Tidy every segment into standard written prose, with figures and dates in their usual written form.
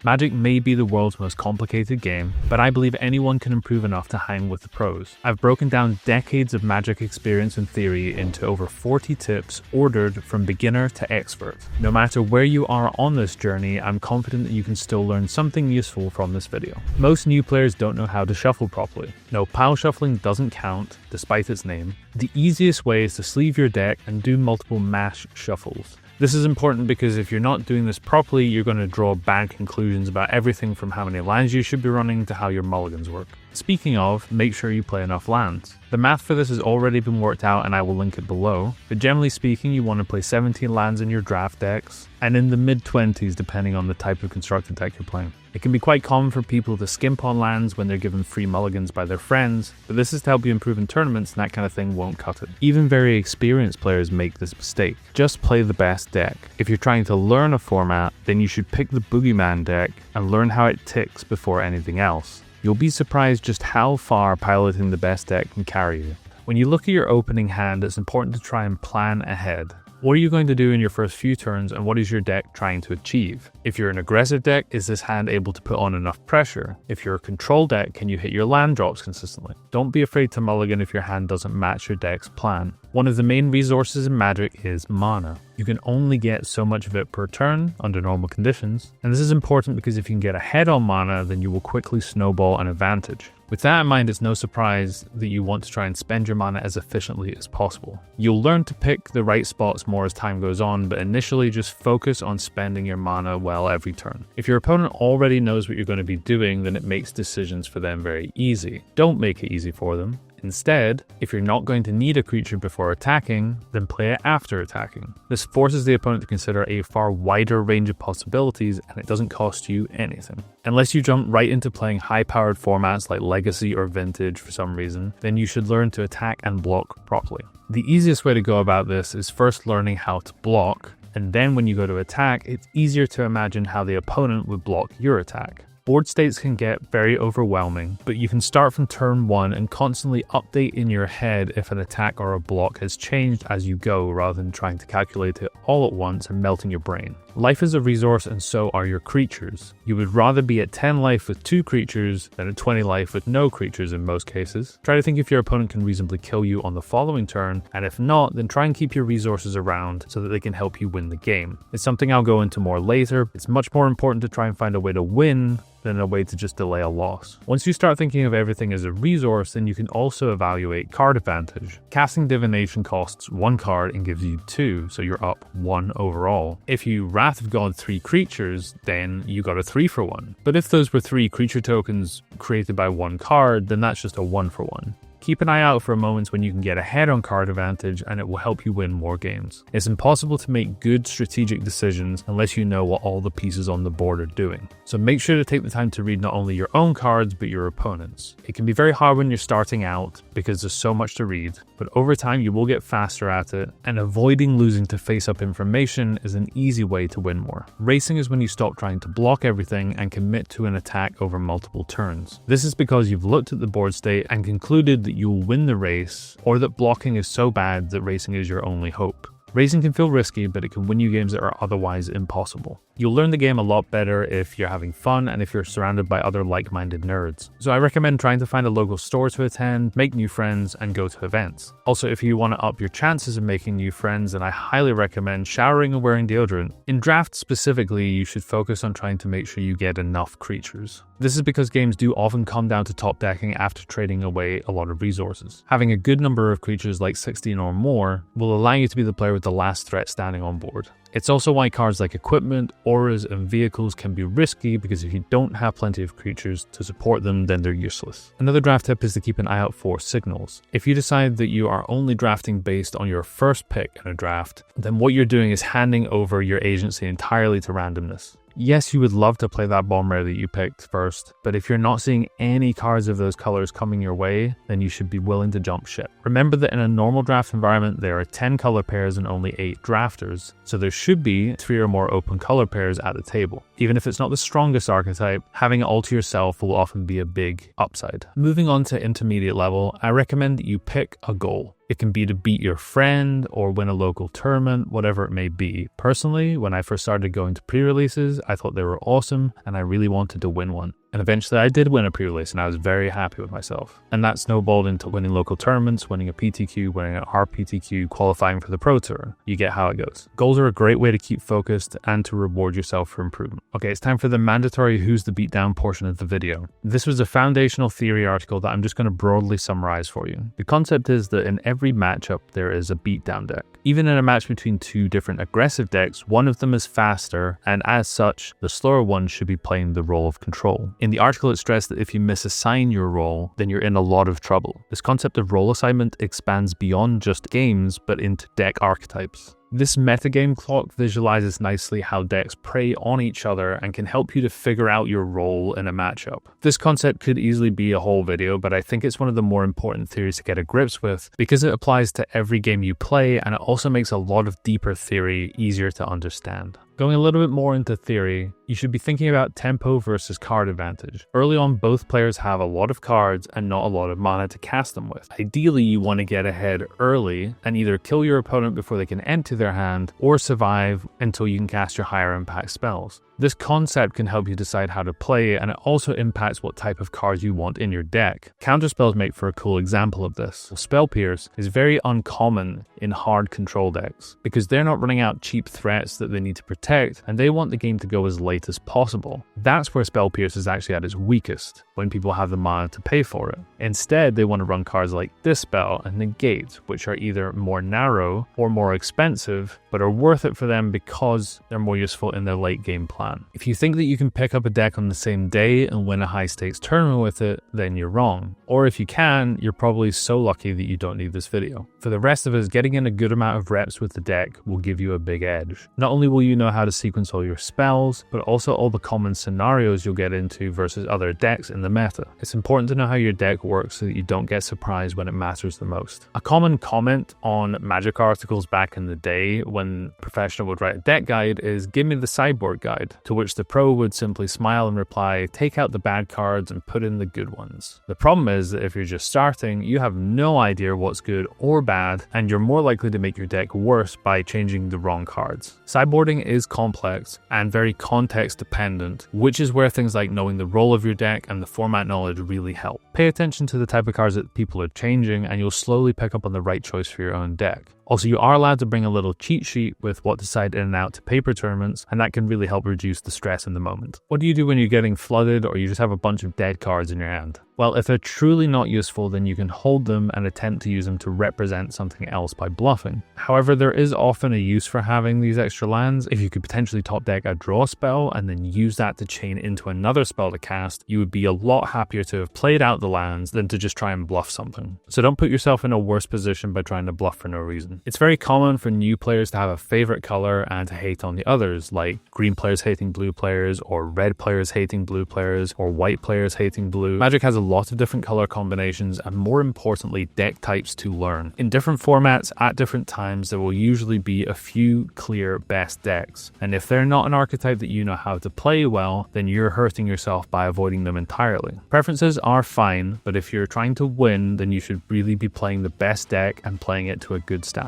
Magic may be the world's most complicated game, but I believe anyone can improve enough to hang with the pros. I've broken down decades of Magic experience and theory into over 40 tips ordered from beginner to expert. No matter where you are on this journey, I'm confident that you can still learn something useful from this video. Most new players don't know how to shuffle properly. No, pile shuffling doesn't count, despite its name. The easiest way is to sleeve your deck and do multiple mash shuffles. This is important because if you're not doing this properly, you're going to draw bad conclusions about everything from how many lands you should be running to how your mulligans work. Speaking of, make sure you play enough lands. The math for this has already been worked out and I will link it below, but generally speaking you want to play 17 lands in your draft decks, and in the mid-20s depending on the type of constructed deck you're playing. It can be quite common for people to skimp on lands when they're given free mulligans by their friends, but this is to help you improve in tournaments and that kind of thing won't cut it. Even very experienced players make this mistake. Just play the best deck. If you're trying to learn a format, then you should pick the Boogeyman deck and learn how it ticks before anything else. You'll be surprised just how far piloting the best deck can carry you. When you look at your opening hand, it's important to try and plan ahead. What are you going to do in your first few turns and what is your deck trying to achieve? If you're an aggressive deck, is this hand able to put on enough pressure? If you're a control deck, can you hit your land drops consistently? Don't be afraid to mulligan if your hand doesn't match your deck's plan. One of the main resources in Magic is mana. You can only get so much of it per turn under normal conditions, and this is important because if you can get ahead on mana, then you will quickly snowball an advantage. With that in mind, it's no surprise that you want to try and spend your mana as efficiently as possible. You'll learn to pick the right spots more as time goes on, but initially just focus on spending your mana well every turn. If your opponent already knows what you're going to be doing, then it makes decisions for them very easy. Don't make it easy for them. Instead, if you're not going to need a creature before attacking, then play it after attacking. This forces the opponent to consider a far wider range of possibilities and it doesn't cost you anything. Unless you jump right into playing high-powered formats like Legacy or Vintage for some reason, then you should learn to attack and block properly. The easiest way to go about this is first learning how to block, and then when you go to attack, it's easier to imagine how the opponent would block your attack. Board states can get very overwhelming, but you can start from turn 1 and constantly update in your head if an attack or a block has changed as you go rather than trying to calculate it all at once and melting your brain. Life is a resource and so are your creatures. You would rather be at 10 life with 2 creatures than at 20 life with no creatures in most cases. Try to think if your opponent can reasonably kill you on the following turn, and if not, then try and keep your resources around so that they can help you win the game. It's something I'll go into more later. It's much more important to try and find a way to win than a way to just delay a loss. Once you start thinking of everything as a resource, then you can also evaluate card advantage. Casting Divination costs 1 card and gives you 2, so you're up 1 overall. If you Wrath of God 3 creatures, then you got a 3 for 1. But if those were 3 creature tokens created by 1 card, then that's just a 1 for 1. Keep an eye out for moments when you can get ahead on card advantage and it will help you win more games. It's impossible to make good strategic decisions unless you know what all the pieces on the board are doing. So make sure to take the time to read not only your own cards but your opponent's. It can be very hard when you're starting out because there's so much to read, but over time you will get faster at it, and avoiding losing to face-up information is an easy way to win more. Racing is when you stop trying to block everything and commit to an attack over multiple turns. This is because you've looked at the board state and concluded that you'll win the race, or that blocking is so bad that racing is your only hope. Racing can feel risky, but it can win you games that are otherwise impossible. You'll learn the game a lot better if you're having fun and if you're surrounded by other like-minded nerds. So I recommend trying to find a local store to attend, make new friends, and go to events. Also, if you want to up your chances of making new friends, then I highly recommend showering and wearing deodorant. In drafts specifically, you should focus on trying to make sure you get enough creatures. This is because games do often come down to top decking after trading away a lot of resources. Having a good number of creatures like 16 or more will allow you to be the player with the last threat standing on board. It's also why cards like equipment, auras, and vehicles can be risky, because if you don't have plenty of creatures to support them, then they're useless. Another draft tip is to keep an eye out for signals. If you decide that you are only drafting based on your first pick in a draft, then what you're doing is handing over your agency entirely to randomness. Yes, you would love to play that bomb rare that you picked first, but if you're not seeing any cards of those colors coming your way, then you should be willing to jump ship. Remember that in a normal draft environment, there are 10 color pairs and only 8 drafters, so there should be 3 or more open color pairs at the table. Even if it's not the strongest archetype, having it all to yourself will often be a big upside. Moving on to intermediate level, I recommend that you pick a goal. It can be to beat your friend or win a local tournament, whatever it may be. Personally, when I first started going to pre-releases, I thought they were awesome and I really wanted to win one. And eventually I did win a pre-release and I was very happy with myself. And that snowballed into winning local tournaments, winning a PTQ, winning an RPTQ, qualifying for the Pro Tour. You get how it goes. Goals are a great way to keep focused and to reward yourself for improvement. Okay, it's time for the mandatory Who's the Beatdown portion of the video. This was a foundational theory article that I'm just going to broadly summarize for you. The concept is that in every matchup there is a beatdown deck. Even in a match between two different aggressive decks, one of them is faster, and as such, the slower one should be playing the role of control. In the article, it stressed that if you misassign your role, then you're in a lot of trouble. This concept of role assignment expands beyond just games, but into deck archetypes. This metagame clock visualizes nicely how decks prey on each other and can help you to figure out your role in a matchup. This concept could easily be a whole video, but I think it's one of the more important theories to get a grips with because it applies to every game you play, and it also makes a lot of deeper theory easier to understand. Going a little bit more into theory, you should be thinking about tempo versus card advantage. Early on, both players have a lot of cards and not a lot of mana to cast them with. Ideally, you want to get ahead early and either kill your opponent before they can empty their hand or survive until you can cast your higher impact spells. This concept can help you decide how to play, and it also impacts what type of cards you want in your deck. Counterspells make for a cool example of this. Spell Pierce is very uncommon in hard control decks because they're not running out cheap threats that they need to protect, and they want the game to go as late as possible. That's where Spell Pierce is actually at its weakest, when people have the mana to pay for it. Instead, they want to run cards like Dispel and Negate, which are either more narrow or more expensive, but are worth it for them because they're more useful in their late game plan. If you think that you can pick up a deck on the same day and win a high stakes tournament with it, then you're wrong. Or if you can, you're probably so lucky that you don't need this video. For the rest of us, getting in a good amount of reps with the deck will give you a big edge. Not only will you know how to sequence all your spells, but also all the common scenarios you'll get into versus other decks in the meta. It's important to know how your deck works so that you don't get surprised when it matters the most. A common comment on Magic articles back in the day when Professional would write a deck guide is, "Give me the sideboard guide," to which the pro would simply smile and reply, "Take out the bad cards and put in the good ones." The problem is that if you're just starting, you have no idea what's good or bad, and you're more likely to make your deck worse by changing the wrong cards. Sideboarding is complex and very context dependent, which is where things like knowing the role of your deck and the format knowledge really help. Pay attention to the type of cards that people are changing, and you'll slowly pick up on the right choice for your own deck. Also, you are allowed to bring a little cheat sheet with what to side in and out to paper tournaments, and that can really help reduce the stress in the moment. What do you do when you're getting flooded or you just have a bunch of dead cards in your hand? Well, if they're truly not useful, then you can hold them and attempt to use them to represent something else by bluffing. However, there is often a use for having these extra lands. If you could potentially top deck a draw spell and then use that to chain into another spell to cast, you would be a lot happier to have played out the lands than to just try and bluff something. So don't put yourself in a worse position by trying to bluff for no reason. It's very common for new players to have a favorite color and to hate on the others, like green players hating blue players, or red players hating blue players, or white players hating blue. Magic has a lot of different color combinations and, more importantly, deck types to learn. In different formats at different times, there will usually be a few clear best decks, and if they're not an archetype that you know how to play well, then you're hurting yourself by avoiding them entirely. Preferences are fine, but if you're trying to win, then you should really be playing the best deck and playing it to a good standard.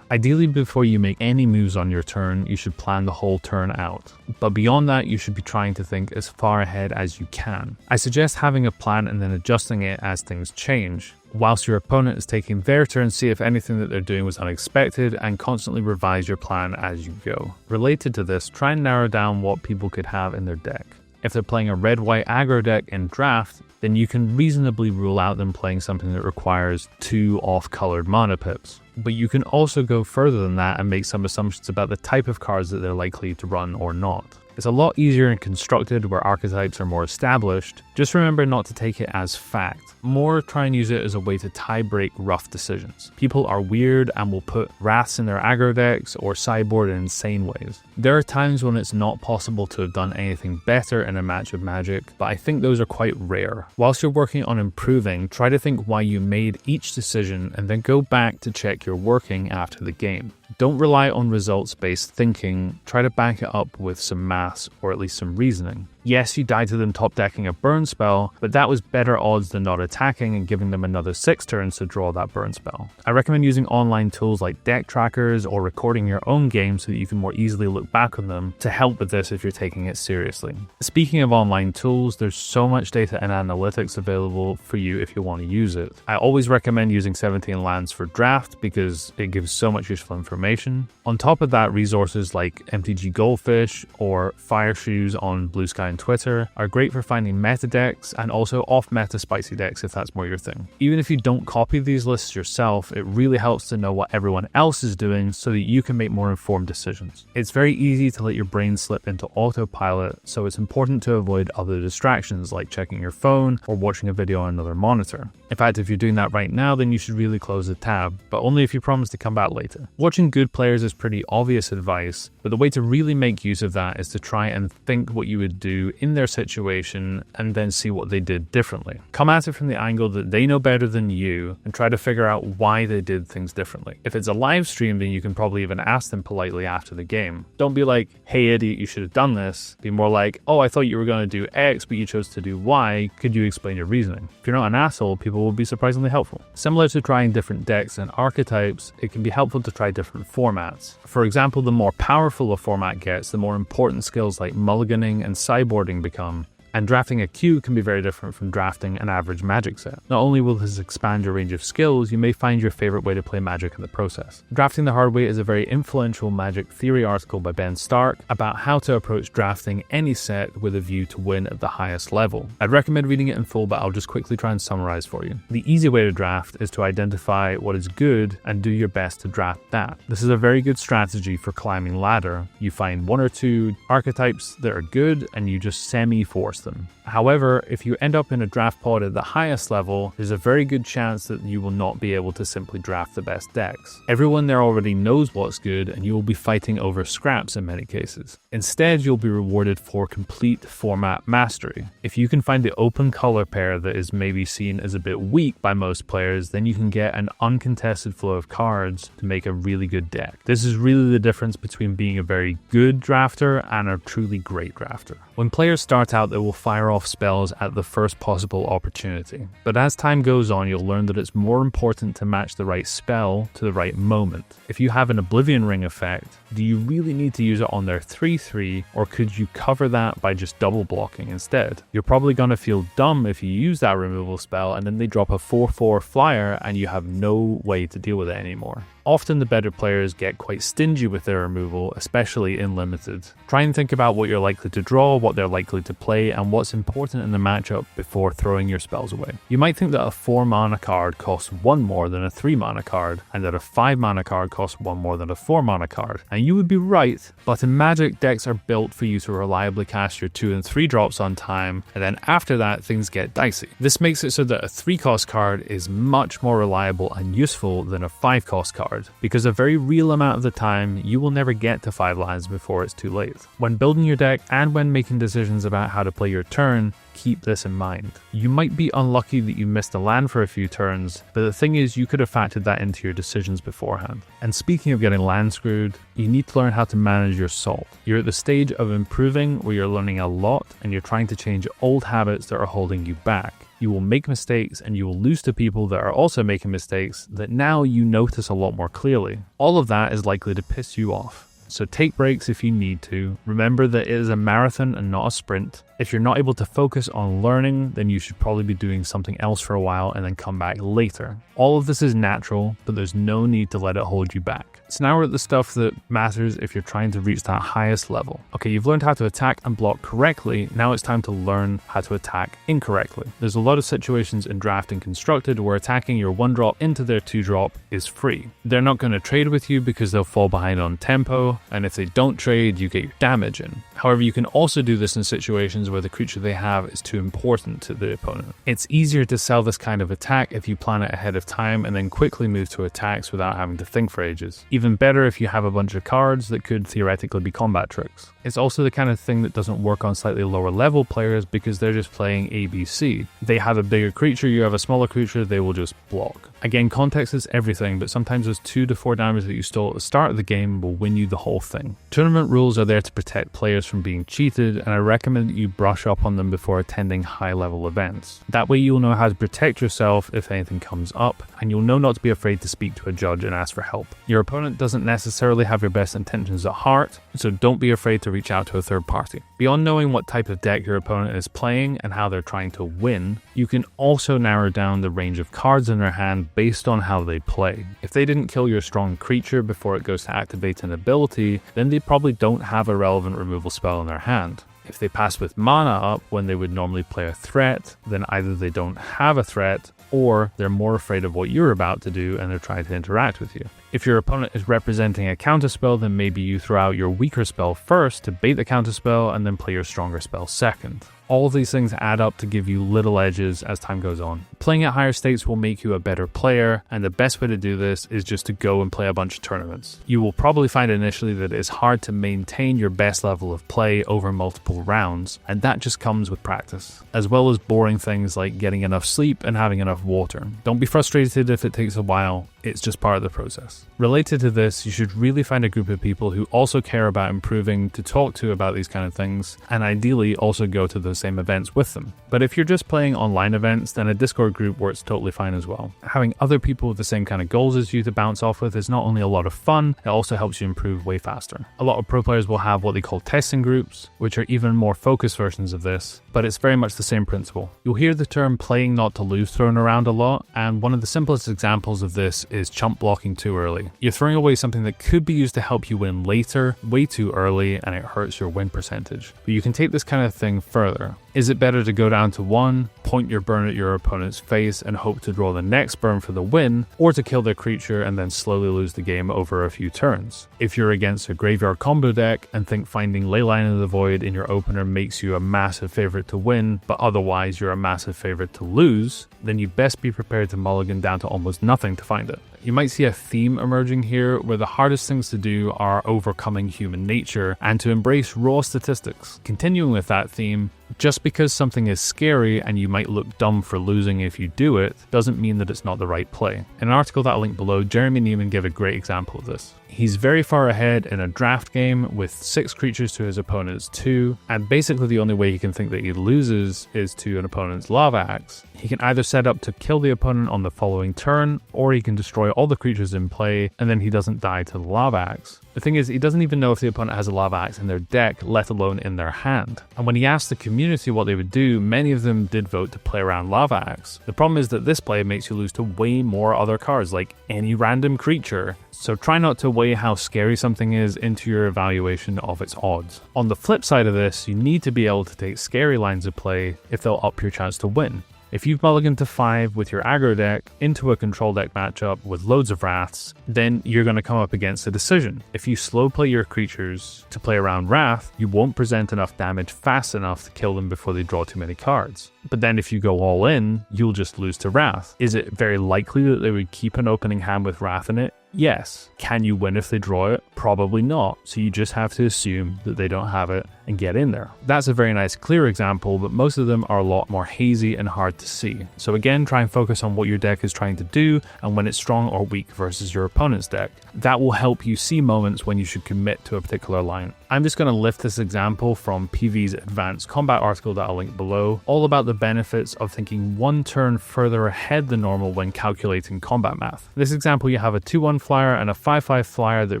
Ideally, before you make any moves on your turn, you should plan the whole turn out. But beyond that, you should be trying to think as far ahead as you can. I suggest having a plan and then adjusting it as things change. Whilst your opponent is taking their turn, see if anything that they're doing was unexpected and constantly revise your plan as you go. Related to this, try and narrow down what people could have in their deck. If they're playing a red-white aggro deck in draft, then you can reasonably rule out them playing something that requires 2 off-colored mana pips. But you can also go further than that and make some assumptions about the type of cards that they're likely to run or not. It's a lot easier and constructed where archetypes are more established. Just remember not to take it as fact. More try and use it as a way to tie-break rough decisions. People are weird and will put wraths in their aggro decks or sideboard in insane ways. There are times when it's not possible to have done anything better in a match of Magic, but I think those are quite rare. Whilst you're working on improving, try to think why you made each decision and then go back to check you're working after the game. Don't rely on results-based thinking, try to back it up with some maths or at least some reasoning. Yes, you die to them top decking a burn spell, but that was better odds than not attacking and giving them another 6 turns to draw that burn spell. I recommend using online tools like deck trackers or recording your own game so that you can more easily look back on them to help with this if you're taking it seriously. Speaking of online tools, there's so much data and analytics available for you if you want to use it. I always recommend using 17 Lands for draft because it gives so much useful information. On top of that, resources like MTG Goldfish or Fire Shoes on Blue Sky and Twitter are great for finding meta decks and also off-meta spicy decks if that's more your thing. Even if you don't copy these lists yourself, it really helps to know what everyone else is doing so that you can make more informed decisions. It's very easy to let your brain slip into autopilot, so it's important to avoid other distractions like checking your phone or watching a video on another monitor. In fact, if you're doing that right now, then you should really close the tab, but only if you promise to come back later. Watching good players is pretty obvious advice, but the way to really make use of that is to try and think what you would do in their situation and then see what they did differently. Come at it from the angle that they know better than you and try to figure out why they did things differently. If it's a live stream, then you can probably even ask them politely after the game. Don't be like, hey idiot, you should have done this. Be more like, oh, I thought you were going to do X, but you chose to do Y. Could you explain your reasoning? If you're not an asshole, people will be surprisingly helpful. Similar to trying different decks and archetypes, it can be helpful to try different formats. For example, the more powerful a format gets, the more important skills like mulliganing and sideboarding become. And drafting a queue can be very different from drafting an average Magic set. Not only will this expand your range of skills, you may find your favorite way to play Magic in the process. Drafting the Hard Way is a very influential Magic theory article by Ben Stark about how to approach drafting any set with a view to win at the highest level. I'd recommend reading it in full, but I'll just quickly try and summarize for you. The easy way to draft is to identify what is good and do your best to draft that. This is a very good strategy for climbing ladder. You find 1 or 2 archetypes that are good and you just semi-force them. However, if you end up in a draft pod at the highest level, there's a very good chance that you will not be able to simply draft the best decks. Everyone there already knows what's good and you will be fighting over scraps in many cases. Instead, you'll be rewarded for complete format mastery. If you can find the open color pair that is maybe seen as a bit weak by most players, then you can get an uncontested flow of cards to make a really good deck. This is really the difference between being a very good drafter and a truly great drafter. When players start out, they will fire off spells at the first possible opportunity. But as time goes on, you'll learn that it's more important to match the right spell to the right moment. If you have an Oblivion Ring effect, do you really need to use it on their 3/3, or could you cover that by just double blocking instead? You're probably going to feel dumb if you use that removal spell and then they drop a 4/4 flyer and you have no way to deal with it anymore. Often the better players get quite stingy with their removal, especially in limited. Try and think about what you're likely to draw, what they're likely to play, and what's important in the matchup before throwing your spells away. You might think that a 4 mana card costs 1 more than a 3 mana card, and that a 5 mana card costs 1 more than a 4 mana card. And you would be right, but in Magic, decks are built for you to reliably cast your 2 and 3 drops on time, and then after that, things get dicey. This makes it so that a 3-cost card is much more reliable and useful than a 5-cost card, because a very real amount of the time, you will never get to 5 lands before it's too late. When building your deck and when making decisions about how to play your turn, keep this in mind. You might be unlucky that you missed a land for a few turns, but the thing is you could have factored that into your decisions beforehand. And speaking of getting land screwed, you need to learn how to manage your salt. You're at the stage of improving where you're learning a lot and you're trying to change old habits that are holding you back. You will make mistakes and you will lose to people that are also making mistakes that now you notice a lot more clearly. All of that is likely to piss you off. So take breaks if you need to. Remember that it is a marathon and not a sprint. If you're not able to focus on learning, then you should probably be doing something else for a while and then come back later. All of this is natural, but there's no need to let it hold you back. So now we're at the stuff that matters if you're trying to reach that highest level. Okay, you've learned how to attack and block correctly. Now it's time to learn how to attack incorrectly. There's a lot of situations in Draft and Constructed where attacking your 1-drop into their 2-drop is free. They're not going to trade with you because they'll fall behind on tempo, and if they don't trade, you get your damage in. However, you can also do this in situations where the creature they have is too important to the opponent. It's easier to sell this kind of attack if you plan it ahead of time and then quickly move to attacks without having to think for ages. Even better if you have a bunch of cards that could theoretically be combat tricks. It's also the kind of thing that doesn't work on slightly lower level players because they're just playing ABC. They have a bigger creature, you have a smaller creature, they will just block. Again, context is everything, but sometimes those 2 to 4 damage that you stole at the start of the game will win you the whole thing. Tournament rules are there to protect players from being cheated, and I recommend that you brush up on them before attending high level events. That way you'll know how to protect yourself if anything comes up, and you'll know not to be afraid to speak to a judge and ask for help. Your opponent doesn't necessarily have your best intentions at heart, so don't be afraid to reach out to a third party. Beyond knowing what type of deck your opponent is playing and how they're trying to win, you can also narrow down the range of cards in their hand based on how they play. If they didn't kill your strong creature before it goes to activate an ability, then they probably don't have a relevant removal spell in their hand. If they pass with mana up when they would normally play a threat, then either they don't have a threat or they're more afraid of what you're about to do and they're trying to interact with you. If your opponent is representing a counterspell, then maybe you throw out your weaker spell first to bait the counterspell and then play your stronger spell second. All of these things add up to give you little edges as time goes on. Playing at higher stakes will make you a better player, and the best way to do this is just to go and play a bunch of tournaments. You will probably find initially that it's hard to maintain your best level of play over multiple rounds, and that just comes with practice, as well as boring things like getting enough sleep and having enough water. Don't be frustrated if it takes a while, it's just part of the process. Related to this, you should really find a group of people who also care about improving to talk to about these kind of things, and ideally also go to those same events with them. But if you're just playing online events, then a Discord group works totally fine as well. Having other people with the same kind of goals as you to bounce off with is not only a lot of fun, it also helps you improve way faster. A lot of pro players will have what they call testing groups, which are even more focused versions of this, but it's very much the same principle. You'll hear the term playing not to lose thrown around a lot, and one of the simplest examples of this is chump blocking too early. You're throwing away something that could be used to help you win later, way too early, and it hurts your win percentage. But you can take this kind of thing further. Is it better to go down to 1, point your burn at your opponent's face and hope to draw the next burn for the win, or to kill their creature and then slowly lose the game over a few turns? If you're against a graveyard combo deck and think finding Leyline of the Void in your opener makes you a massive favorite to win, but otherwise you're a massive favorite to lose, then you best be prepared to mulligan down to almost nothing to find it. You might see a theme emerging here where the hardest things to do are overcoming human nature and to embrace raw statistics. Continuing with that theme, just because something is scary and you might look dumb for losing if you do it, doesn't mean that it's not the right play. In an article that I'll link below, Jeremy Neiman gave a great example of this. He's very far ahead in a draft game with 6 creatures to his opponent's 2, and basically the only way he can think that he loses is to an opponent's lava axe. He can either set up to kill the opponent on the following turn, or he can destroy all the creatures in play and then he doesn't die to the lava axe. The thing is, he doesn't even know if the opponent has a lava axe in their deck, let alone in their hand. And when he asked the community what they would do, many of them did vote to play around lava axe. The problem is that this play makes you lose to way more other cards, like any random creature. So try not to weigh how scary something is into your evaluation of its odds. On the flip side of this, you need to be able to take scary lines of play if they'll up your chance to win. If you've mulliganed to 5 with your aggro deck into a control deck matchup with loads of wraths, then you're going to come up against a decision. If you slow play your creatures to play around wrath, you won't present enough damage fast enough to kill them before they draw too many cards. But then if you go all in, you'll just lose to wrath. Is it very likely that they would keep an opening hand with wrath in it? Yes. Can you win if they draw it? Probably not. So you just have to assume that they don't have it and get in there. That's a very nice clear example, but most of them are a lot more hazy and hard to see. So again, try and focus on what your deck is trying to do and when it's strong or weak versus your opponent's deck. That will help you see moments when you should commit to a particular line. I'm just going to lift this example from PV's Advanced Combat article that I'll link below, all about the benefits of thinking one turn further ahead than normal when calculating combat math. This example, you have a 2/1 flyer and a 5/5 flyer that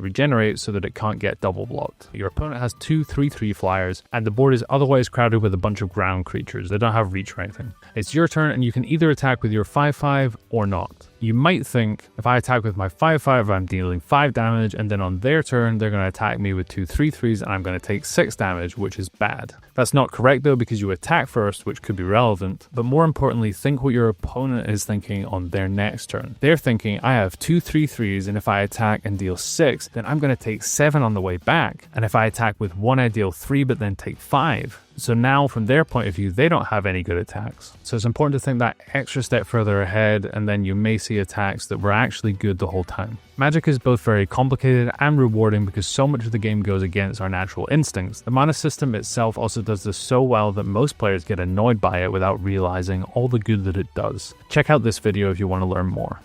regenerates so that it can't get double blocked. Your opponent has 2 3/3 flyers, and the board is otherwise crowded with a bunch of ground creatures. They don't have reach or anything. It's your turn, and you can either attack with your 5/5 or not. You might think, if I attack with my 5/5, I'm dealing 5 damage, and then on their turn, they're going to attack me with 2 3/3s, and I'm going to take 6 damage, which is bad. That's not correct though, because you attack first, which could be relevant, but more importantly, think what your opponent is thinking on their next turn. They're thinking, I have 2 3/3s, and if I attack and deal 6, then I'm going to take 7 on the way back, and if I attack with 1, I deal 3, but then take 5. So now from their point of view, they don't have any good attacks. So it's important to think that extra step further ahead, and then you may see attacks that were actually good the whole time. Magic is both very complicated and rewarding because so much of the game goes against our natural instincts. The mana system itself also does this so well that most players get annoyed by it without realizing all the good that it does. Check out this video if you want to learn more.